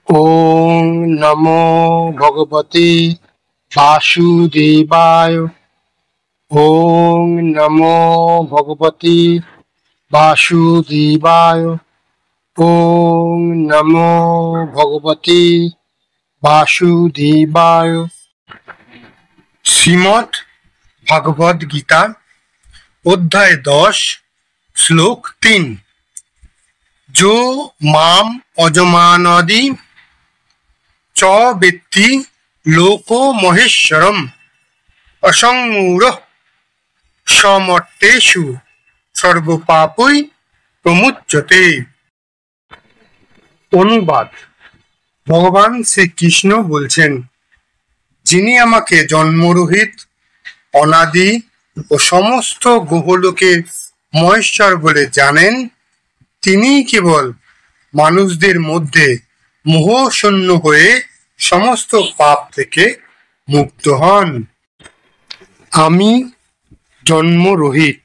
ওং নমো ভগবতে বাসুদেবায়। ওং নমো ভগবতে বাসুদেবায়। ওং নমো ভগবতে বাসুদেবায়। শ্রীমদ্ ভগবদ গীতা অধ্যায় 10 শ্লোক 3। जो माम अजमानदि च वेत्ति लोको महेश्वरम असंमूढ़ समर्तेषु सर्वपापै प्रमुच्यते। অনুবাদ। ভগবান শ্রীকৃষ্ণ বলছেন, যিনি আমাকে জন্মরহিত, অনাদি ও সমস্ত গ্রহলোকের মহেশ্বর বলে জানেন, তিনি কেবল মানুষদের মধ্যে মোহশূন্য হয়ে সমস্ত পাপ থেকে মুক্ত হন। আমি জন্মরহিত,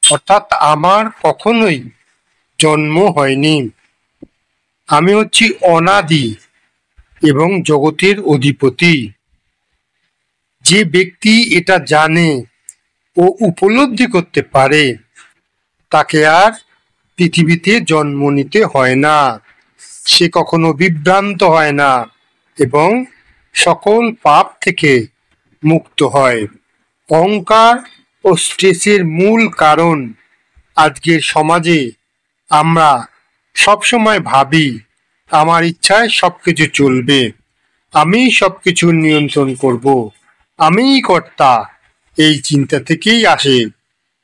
অর্থাৎ আমার কখনোই জন্ম হয়নি। আমি হচ্ছি অনাদি এবং জগতের অধিপতি। যে ব্যক্তি এটা জানে ও উপলব্ধি করতে পারে, তাকে আর পৃথিবীতে জন্ম নিতে হয় না। সে কখনো বিভ্রান্ত হয় না এবং সকল পাপ থেকে মুক্ত হয়। অহংকার ও স্ট্রেসের মূল কারণ আজকের সমাজে আমরা সবসময় ভাবি আমার ইচ্ছায় সবকিছু চলবে, আমি সবকিছু নিয়ন্ত্রণ করব, আমিই কর্তা। এই চিন্তা থেকেই আসে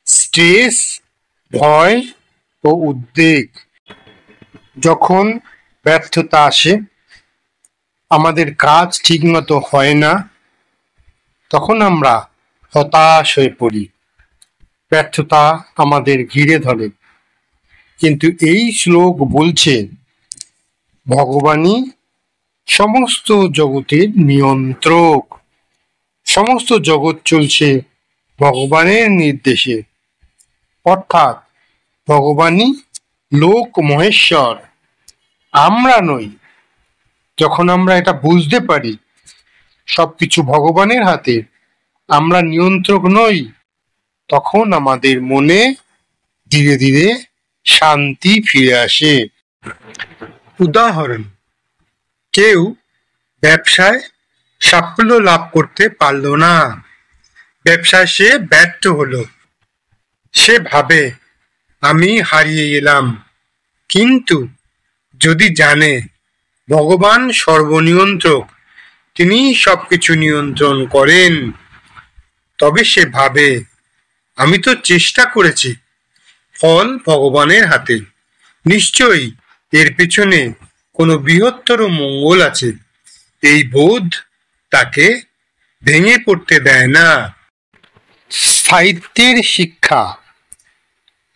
স্ট্রেস, ভয় ও উদ্বেগ। যখন ব্যর্থতা আসে, আমাদের কাজ ঠিকমতো হয় না, তখন আমরা হতাশ হয়ে পড়ি, ব্যর্থতা আমাদের ঘিরে ধরে। কিন্তু এই শ্লোক বলছে, ভগবানই সমস্ত জগতের নিয়ন্ত্রক। সমস্ত জগৎ চলছে ভগবানের নির্দেশে, অর্থাৎ ভগবানই লোক মহেশ্বর, আমরা নই। যখন আমরা এটা বুঝতে পারি সবকিছু ভগবানের হাতে, আমরা নিয়ন্ত্রক নই, তখন আমাদের মনে ধীরে ধীরে শান্তি ফিরে আসে। উদাহরণ, কেউ ব্যবসায় সাফল্য লাভ করতে পারল না, ব্যবসায় সে ব্যর্থ হলো। সে ভাবে আমি হারিয়ে গেলাম। কিন্তু যদি জানে ভগবান সর্বনিয়ন্ত্রক, তিনি সবকিছু নিয়ন্ত্রণ করেন, তবে সে ভাবে আমি তো চেষ্টা করেছি, ফল ভগবানের হাতে, নিশ্চয়ই এর পেছনে কোনো বৃহত্তর মঙ্গল আছে। এই বোধ তাকে ভেঙে পড়তে দেয় না। সাহিত্যের শিক্ষা,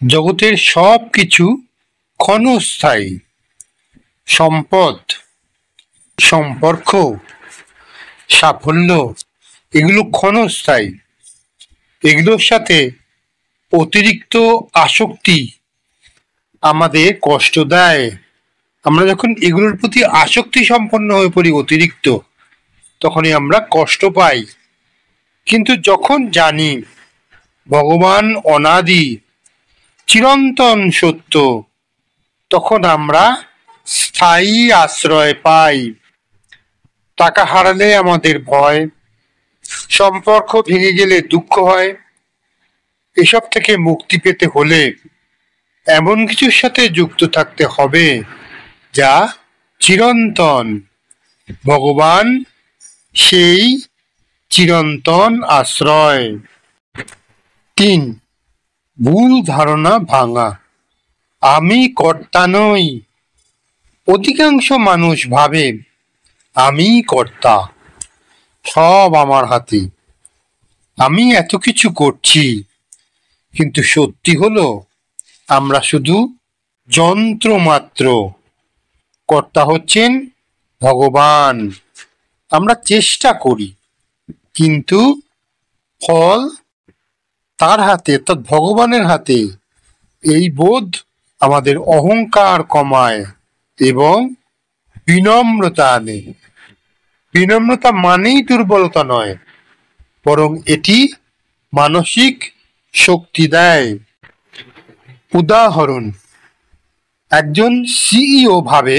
জগতের সব কিছু ক্ষণস্থায়ী। সম্পদ, সম্পর্ক, সাফল্য, এগুলো ক্ষণস্থায়ী। এগুলোর সাথে অতিরিক্ত আসক্তি আমাদের কষ্ট দেয়। আমরা যখন এগুলোর প্রতি আসক্তি সম্পন্ন হয়ে পড়ি অতিরিক্ত, তখনই আমরা কষ্ট পাই। কিন্তু যখন জানি ভগবান অনাদি, চিরন্তন সত্য, তখন আমরা স্থায়ী আশ্রয় পাই। টাকা হারালে আমাদের ভয়, সম্পর্ক ভেঙে গেলে দুঃখ হয়। এসব থেকে মুক্তি পেতে হলে এমন কিছুর সাথে যুক্ত থাকতে হবে যা চিরন্তন। ভগবান সেই চিরন্তন আশ্রয়। 3. ভুল ধারণা ভাঙা। আমি কর্তা নই। অধিকাংশ মানুষ ভাবে আমি কর্তা, সব আমার হাতে, আমি এত কিছু করছি। কিন্তু সত্যি হলো আমরা শুধু যন্ত্র মাত্র, কর্তা হচ্ছেন ভগবান। আমরা চেষ্টা করি, কিন্তু ফল তার হাতে, অর্থাৎ ভগবানের হাতে। এই বোধ আমাদের অহংকার কমায় এবং বিনম্রতা আনে। বিনম্রতা মানেই দুর্বলতা নয়, বরং এটি মানসিক শক্তি দেয়। উদাহরণ, একজন সিইও ভাবে,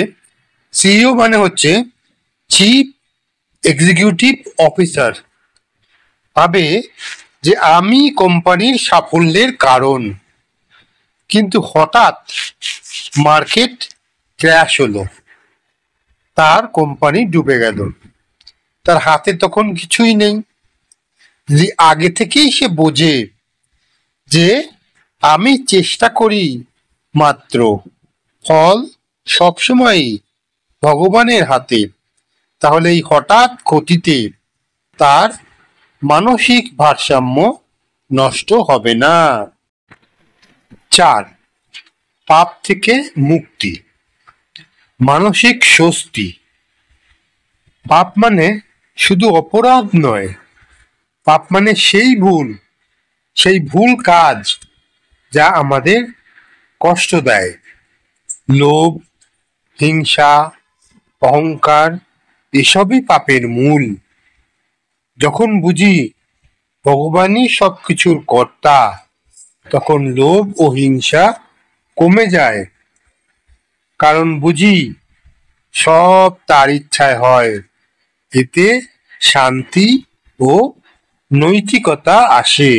সিইও মানে হচ্ছে চিফ এক্সিকিউটিভ অফিসার, ভাবে যে আমি কোম্পানির সাফল্যের কারণ। কিন্তু হঠাৎ মার্কেট ক্র্যাশ হলো, তার কোম্পানি ডুবে গেল, তার হাতে তখন কিছুই নেই। যদি আগে থেকেই সে বোঝে যে আমি চেষ্টা করি মাত্র, ফল সবসময় ভগবানের হাতে, তাহলে এই হঠাৎ ক্ষতিতে তার মানসিক ভারসাম্য নষ্ট হবে না। 4. পাপ থেকে মুক্তি, মানসিক স্বস্তি। পাপ মানে শুধু অপরাধ নয়, পাপ মানে সেই ভুল কাজ যা আমাদের কষ্ট দেয়। লোভ, হিংসা, অহংকার এসবই পাপের মূল। যখন বুঝি ভগবানই সবকিছুর কর্তা, তখন লোভ ও হিংসা কমে যায়, কারণ বুঝি সব তার ইচ্ছায় হয়। এতে শান্তি ও নৈতিকতা আসে।